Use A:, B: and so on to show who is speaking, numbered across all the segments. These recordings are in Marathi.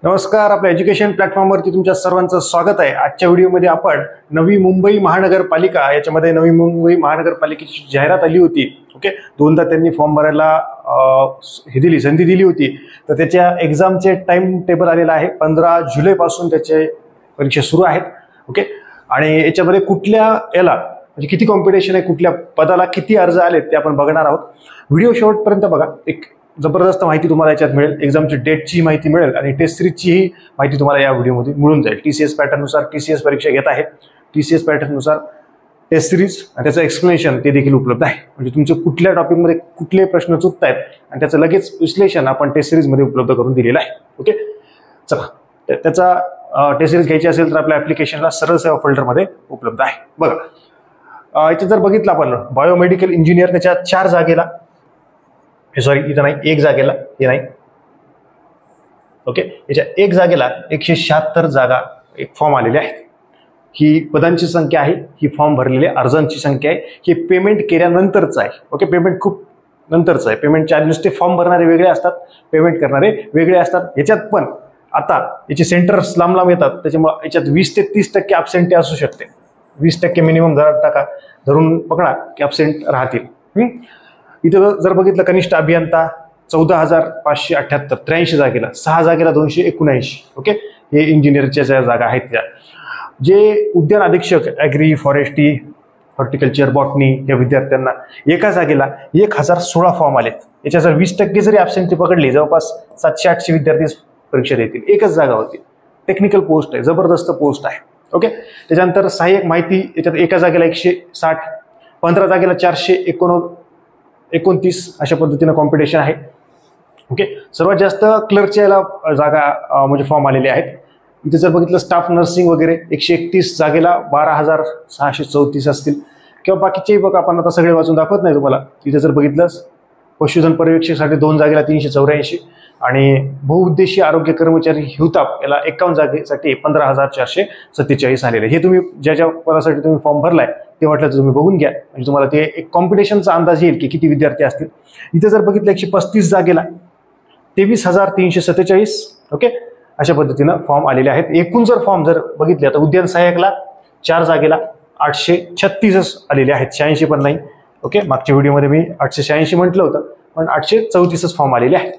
A: नमस्कार, आपल्या एज्युकेशन प्लॅटफॉर्मवरती तुमच्या सर्वांचं स्वागत आहे। आजच्या व्हिडिओमध्ये आपण नवी मुंबई महानगरपालिका याच्यामध्ये नवी मुंबई महानगरपालिकेची जाहिरात आली होती। ओके, दोनदा त्यांनी फॉर्म भरायला संधी दिली होती। तर त्याच्या एक्झामचे टाइम टेबल आलेला आहे। 15 जुलैपासून त्याचे परीक्षा सुरू आहेत। ओके, आणि याच्यामध्ये कुठल्या याला म्हणजे किती कॉम्पिटिशन आहे, कुठल्या पदाला किती अर्ज आलेत ते आपण बघणार आहोत। व्हिडिओ शेवटपर्यंत बघा, एक जबरदस्त माहिती तुम्हाला याच्यात मिळेल। एक्झामची डेटची माहिती मिळेल आणि टेस्ट सिरीजचीही माहिती तुम्हाला या व्हिडिओमध्ये मिळून जाईल। TCS पॅटर्ननुसार TCS परीक्षा घेत आहेत। TCS पॅटर्ननुसार टेस्ट सिरीज आणि त्याचं एक्सप्लेनेशन ते देखील उपलब्ध आहे। म्हणजे तुमचे कुठल्या टॉपिकमध्ये कुठले प्रश्न चुकत आहेत आणि त्याचं लगेच विश्लेषण आपण टेस्ट सिरीजमध्ये उपलब्ध करून दिलेलं आहे। ओके, चला, त्याचा टेस्ट सिरीज घ्यायची असेल तर आपल्या ॲप्लिकेशनला सरळ सेवा फोल्डरमध्ये उपलब्ध आहे। बघा, इथे जर बघितलं आपण बायोमेडिकल इंजिनियर, त्याच्या 4 जागेला सॉरी इथं नाही, 1 जागेला, हे नाही। ओके, याच्या 1 जागेला 176 जागा एक फॉर्म आलेले आहेत। ही पदांची संख्या आहे, ही फॉर्म भरलेल्या अर्जांची संख्या आहे। हे पेमेंट केल्यानंतरचं आहे। ओके, पेमेंट खूप नंतरचं आहे। पेमेंटच्या आधी नुसते फॉर्म भरणारे वेगळे असतात, पेमेंट करणारे वेगळे असतात। याच्यात पण आता याचे सेंटर्स लांब लांब येतात, त्याच्यामुळे याच्यात 20 ते 30% ॲब्सेंटी असू शकते। 20% मिनिमम धरून पकडा की ॲब्सेंट राहतील। इथं जर बघितलं कनिष्ठ अभियंता 14,578, 83 जागेला, 6 जागेला 279। ओके, हे इंजिनिअरच्या ज्या जागा आहेत त्या। जे उद्यान अधीक्षक ॲग्री, फॉरेस्ट्री, हॉर्टिकल्चर, बॉटनी या विद्यार्थ्यांना एका जागेला 1016 फॉर्म आलेत। याच्या जर 20% जरी ॲब्सेंटी पकडली, जवळपास 700-800 विद्यार्थी परीक्षा देतील। एकच जागा होती, टेक्निकल पोस्ट आहे, जबरदस्त पोस्ट आहे। ओके, त्याच्यानंतर सहाय्यक माहिती, याच्यात एका जागेला 160, 15 जागेला 429 अशा पद्धतीनं कॉम्पिटिशन आहे। ओके, सर्वात जास्त क्लर्कच्या याला जागा म्हणजे फॉर्म आलेले आहेत। इथे जर बघितलं स्टाफ नर्सिंग वगैरे 131 जागेला 12,634 असतील, किंवा बाकीचे बघा, आपण आता सगळे वाचून दाखवत नाही तुम्हाला। इथे जर बघितलं पशुधन पर्यवेक्षकसाठी 2 जागेला 384 आणि बहुउद्देशीय आरोग्य कर्मचारी हिवताप याला 51 जागेसाठी 15,447 आलेले। हे तुम्ही ज्या पदासाठी तुम्ही फॉर्म भरलाय ते वाटलं तर तुम्ही बघून घ्या, म्हणजे तुम्हाला ते एक कॉम्पिटिशनचा अंदाज येईल की किती विद्यार्थी असतील। इथे जर बघितलं 135 जागेला 23,347 ओके, अशा पद्धतीनं फॉर्म आलेले आहेत। एकूण जर फॉर्म जर बघितले, आता उद्यान सहाय्यकला 4 जागेला 836 आलेले आहेत, 86 पण नाही। ओके, मागच्या व्हिडिओमध्ये मी 886 म्हटलं होतं, पण 834 फॉर्म आलेले आहेत।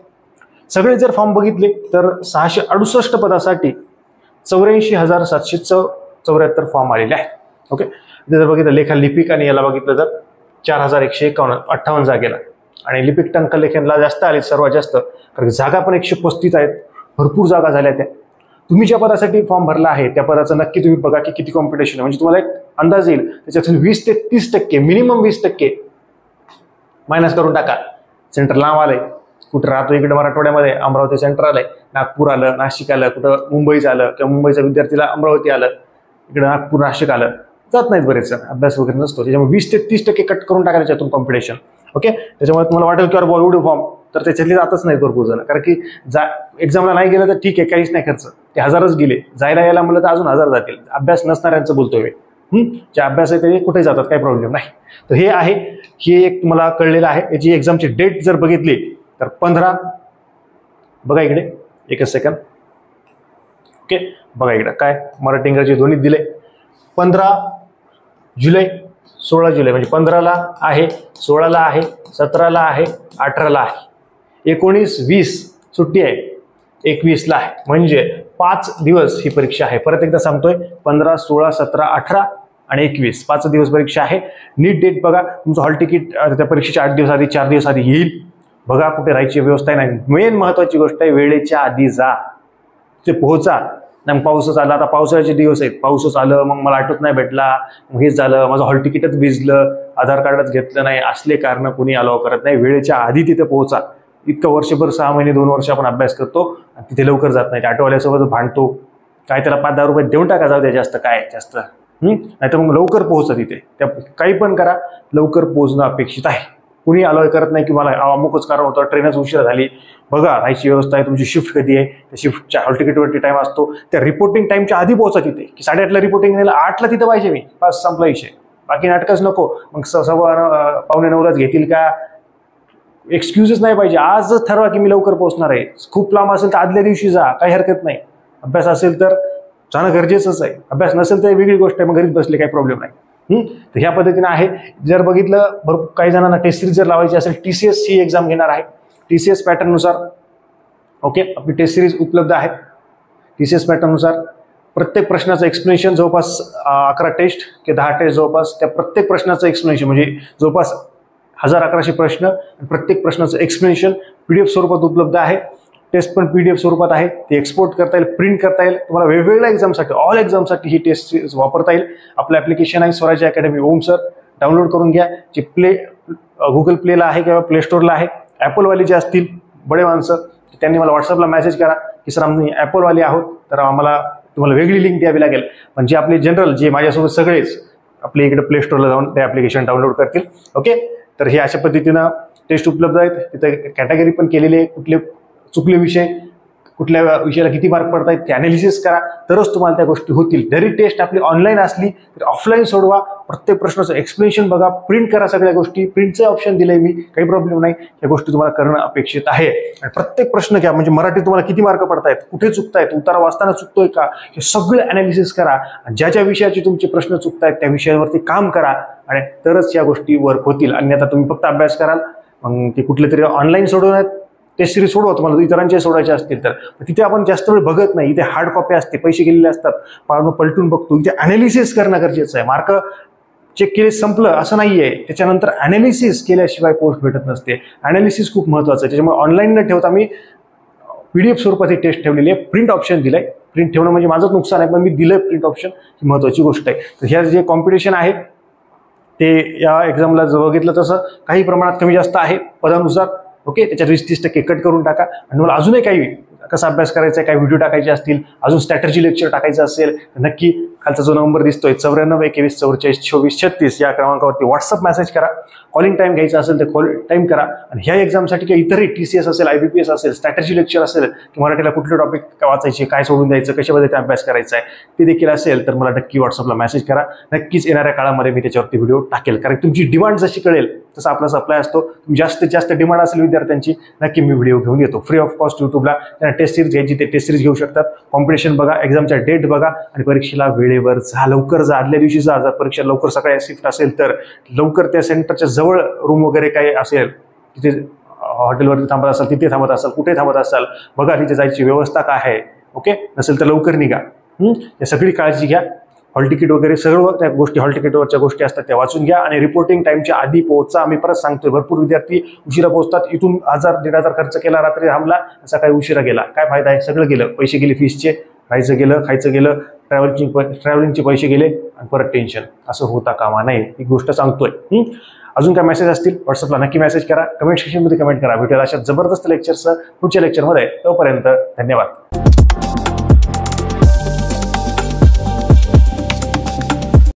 A: सगळे जर फॉर्म बघितले तर 668 पदासाठी 84,774 फॉर्म आलेले आहेत। ओके, इथे जर बघितलं लेखन लिपिक आणि याला बघितलं तर 4,151 58 जागेला, आणि लिपिक टंकलेखनला जास्त आले, सर्वात जास्त, कारण जागा पण 135 आहेत, भरपूर जागा झाल्या त्या। तुम्ही ज्या पदासाठी फॉर्म भरला आहे त्या पदाचं नक्की तुम्ही बघा की किती कॉम्पिटिशन आहे, म्हणजे तुम्हाला एक अंदाज येईल। त्याच्यातून 20 ते 30% मिनिमम 20% मायनस करून टाका। सेंटर लांब आलंय, कुठं राहतो इकडे मराठवाड्यामध्ये अमरावती सेंटर आलंय, नागपूर आलं, नाशिक आलं, कुठं मुंबईचं आलं किंवा मुंबईच्या विद्यार्थीला अमरावती आलं, इकडे नागपूर नाशिक आलं, जात नाहीत बरेच जण, अभ्यास वगैरे नसतो। त्याच्यामुळे 20 ते 30% कट करून टाका त्याच्यातून कॉम्पिटिशन। ओके, त्याच्यामुळे तुम्हाला वाटेल की अरे एवढे फॉर्म, तर त्याच्यातले जातच नाहीत भरपूर जण, कारण की एक्झामला नाही गेलं तर ठीक आहे, काहीच नाही खर्च, ते 1000च गेले, जायला यायला म्हणलं तर अजून 1000 जातील। अभ्यास नसणाऱ्यांचं बोलतोय मी, जे अभ्यास आहे ते कुठे जातात, काही प्रॉब्लेम नाही। तर हे आहे, हे एक तुम्हाला कळलेलं आहे। याची एक्झामची डेट जर बघितली तर 15, बघा इकडे एकच सेकंड। ओके, बघा इकडे काय मराठी इंग्रजी दोन्ही दिले। 15 जुलै, 16 जुलै, म्हणजे 15ला आहे, 16ला आहे, 17ला आहे, 18ला आहे, 19, 20 सुट्टी आहे, 21ला आहे, म्हणजे 5 दिवस ही परीक्षा आहे। परत एकदा सांगतोय, 15, 16, 17, 18 आणि 21 5 दिवस परीक्षा आहे। नीट डेट बघा, तुमचं हॉल तिकीट त्या परीक्षेच्या 8 दिवस आधी 4 दिवस आधी येईल। बघा कुठे राहायची व्यवस्था नाही, मेन महत्वाची गोष्ट आहे, वेळेच्या आधी जा, ते पोहोचा। मग पाऊसच आला, आता पावसाळ्याचे दिवस आहेत, पाऊसच आलं, मग मला ऑटोच नाही भेटला, मग हेच झालं, माझं हॉल तिकीटच भिजलं, आधार कार्डच घेतलं नाही, असले कारण कोणी अलाव करत नाही। वेळेच्या आधी तिथे पोहोचा। इतकं वर्षभर 6 महिने 2 वर्ष आपण अभ्यास करतो आणि तिथे लवकर जात नाही, ऑटोवाल्यासोबत भांडतो, काय त्याला 5-10 रुपये देऊन टाका, जाऊ द्या, जास्त काय जास्त, नाहीतर मग लवकर पोहोचा तिथे। त्या काही पण करा, लवकर पोहोचणं अपेक्षित आहे। कुणी अलाव करत नाही की मला अमुकच कारण होतं, ट्रेनच उशीर झाली, बघा राहायची व्यवस्था आहे, तुमची शिफ्ट कधी आहे, त्या शिफ्टच्या हॉल तिकीटवरती टाइम असतो, त्या रिपोर्टिंग टाइमच्या आधी पोहोचा तिथे, की 8:30ला रिपोर्टिंग नेलं, 8ला तिथं पाहिजे मी, बस संपला विषय, बाकी नाटकच नको। मग 9:15 9:00 घेतील का, एक्सक्यूजेस नाही पाहिजे. आजच ठरवा की मी लवकर पोहोचणार आहे. खूप लांब असेल तर आदल्या दिवशी जा, काही हरकत नाही. अभ्यास असेल तर जाणं गरजेचंच आहे. अभ्यास नसेल तर वेगळी गोष्ट आहे, मग घरीच बसले काही प्रॉब्लेम नाही. तर ह्या पद्धतीने आहे. जर बघितलं भरपूर काही जणांना टेस्ट सिरीज जर लावायची असेल, TCS ही एक्झाम घेणार आहे. TCS पॅटर्ननुसार ओके आपली टेस्ट सिरीज उपलब्ध आहे. TCS पॅटर्ननुसार प्रत्येक प्रश्नाचं एक्सप्लेनेशन जवळपास 11 टेस्ट की 10 टेस्ट जवळपास त्या प्रत्येक प्रश्नाचं एक्सप्लेनेशन म्हणजे जवळपास 1100 प्रश्न आणि प्रत्येक प्रश्नाचं एक्सप्लेनेशन PDF स्वरूपात उपलब्ध आहे. टेस्ट पण PDF स्वरूपात आहे. ते एक्सपोर्ट करता येईल, प्रिंट करता येईल. तुम्हाला वेगवेगळ्या एक्झामसाठी ऑल एक्झामसाठी ही टेस्ट सिरीज वापरता येईल. आपलं ॲप्लिकेशन आहे स्वराज अकॅडमी ओम सर, डाउनलोड करून घ्या. जे गुगल प्लेला आहे किंवा प्ले स्टोअरला आहे. ॲपलवाले जे असतील बडे माणसं त्यांनी मला व्हॉट्सअपला मेसेज करा की सर आम्ही ॲपलवाले आहोत, तर आम्हाला तुम्हाला वेगळी लिंक द्यावी लागेल. पण जे आपले जनरल जे माझ्यासोबत सगळेच आपले इकडे प्ले स्टोअरला जाऊन ते ॲप्लिकेशन डाउनलोड करतील. ओके, तर हे अशा पद्धतीनं टेस्ट उपलब्ध आहेत. तिथे कॅटेगरी पण केलेली आहे. कुठले चुकले विषय, कुठल्या विषयाला किती मार्क पडत आहेत ते अनालिसिस करा, तरच तुम्हाला त्या गोष्टी होतील. जरी टेस्ट आपली ऑनलाईन असली तरी ऑफलाईन सोडवा. प्रत्येक प्रश्नाचं एक्सप्लेनेशन बघा, प्रिंट करा सगळ्या गोष्टी. प्रिंटचं ऑप्शन दिलंय मी, काही प्रॉब्लेम नाही. या गोष्टी तुम्हाला करणं अपेक्षित आहे. आणि प्रत्येक प्रश्न घ्या, म्हणजे मराठी तुम्हाला किती मार्क पडतायत, कुठे चुकतायत, उतारा वाचताना चुकतोय का, हे सगळं अनालिसिस करा. ज्या ज्या विषयाचे तुमचे प्रश्न चुकतायत त्या विषयावरती काम करा आणि तरच या गोष्टी वर्क होतील. अन्यथा तुम्ही फक्त अभ्यास कराल, मग ते कुठले तरी ऑनलाईन सोडवण्यात टेस्ट सिरीज सोडवा तुम्हाला इतरांचे सोडायचे असतील तर. तिथे आपण जास्त वेळ बघत नाही. इथे हार्ड कॉपी असते, पैसे गेलेले असतात, पलटून बघतो. इथे अनालिसिस करणं गरजेचं आहे. मार्क चेक केले संपलं असं नाहीये. त्याच्यानंतर अनालिसिस केल्याशिवाय पोस्ट भेटत नसते. अनालिसिस खूप महत्वाचं आहे. त्याच्यामुळे ऑनलाईन न ठेवता मी PDF स्वरूपात ही टेस्ट ठेवलेली आहे. प्रिंट ऑप्शन दिलंय. प्रिंट ठेवणं म्हणजे माझंच नुकसान आहे, पण मी दिलंय प्रिंट ऑप्शन, ही महत्वाची गोष्ट आहे. तर ह्या जे कॉम्पिटिशन आहे ते या एक्झामला जर बघितलं तसं काही प्रमाणात कमी जास्त आहे पदानुसार. ओके, त्याच्यात 20-30% कट करून टाका. आणि मला अजूनही काही कसा अभ्यास करायचा आहे, काही व्हिडिओ टाकायचे असतील, अजून स्ट्रॅटेजी लेक्चर टाकायचं असेल तर नक्की खालचा जो नंबर दिसतोय 94 21 44 24 36 या क्रमांकावरती व्हॉट्सअप मेसेज करा. कॉलिंग टाइम घ्यायचा असेल तर कॉल टाइम करा. आणि ह्या एक्झामसाठी काही इतरही TCS असेल, IBPS असेल, स्ट्रॅटेजी लेक्चर असेल की मराठीला कुठले टॉपिक वाचायचे, काय सोडून द्यायचं, कशा पद्धतीने अभ्यास करायचा आहे ते देखील असेल तर मला नक्की व्हॉट्सअपला मेसेज करा. नक्कीच येणाऱ्या काळामध्ये मी त्याच्यावरती व्हिडिओ टाकेल. कारण तुमची डिमांड जशी कळेल तसं आपला सप्लाय असतो. तुम्ही जास्तीत जास्त डिमांड असेल विद्यार्थ्यांची नक्की मी व्हिडिओ घेऊन येतो. फ्री ऑफ कॉस्ट युट्यूबला त्यांना टेस्ट सिरीज घ्यायची ते टेस्ट सिरीज घेऊ शकतात. कॉम्पिटिशन बघा, एक्झामच्या डेट बघा आणि परीक्षेला वेळेवर जा, लवकर जा, आदल्या दिवशी जा. जर परीक्षा लवकर सकाळी शिफ्ट असेल तर लवकर त्या सेंटरच्या जवळ रूम वगैरे काही असेल, तिथे हॉटेलवरती थांबत असाल, तिथे थांबत असाल, कुठे थांबत असाल बघा, तिथे जायची व्यवस्था काय आहे. ओके, नसेल तर लवकर निघा. या सगळी काळजी घ्या. हॉल तिकीट वगैरे सगळं त्या गोष्टी, हॉल तिकीटवरच्या गोष्टी असतात त्या वाचून घ्या. आणि रिपोर्टिंग टाइमच्या आधी पोहोचा. आम्ही परत सांगतोय, भरपूर विद्यार्थी उशिरा पोहोचतात. इथून 1000-1500 खर्च केला, रात्री थांबला, सकाळी उशिरा गेला. काय फायदा आहे? सगळं गेलं, पैसे गेले फीसचे, राहायचं गेलं, खायचं गेलं, ट्रॅव्हलिंगचे पैसे गेले आणि परत टेन्शन. असं होता कामा नये, ही गोष्ट सांगतोय. अजून काय मेसेज असतील व्हॉट्सअपला नक्की मेसेज करा. कमेंट सेक्शनमध्ये कमेंट करा. भेटूया अशा जबरदस्त लेक्चरचं पुढच्या लेक्चरमध्ये. तोपर्यंत धन्यवाद.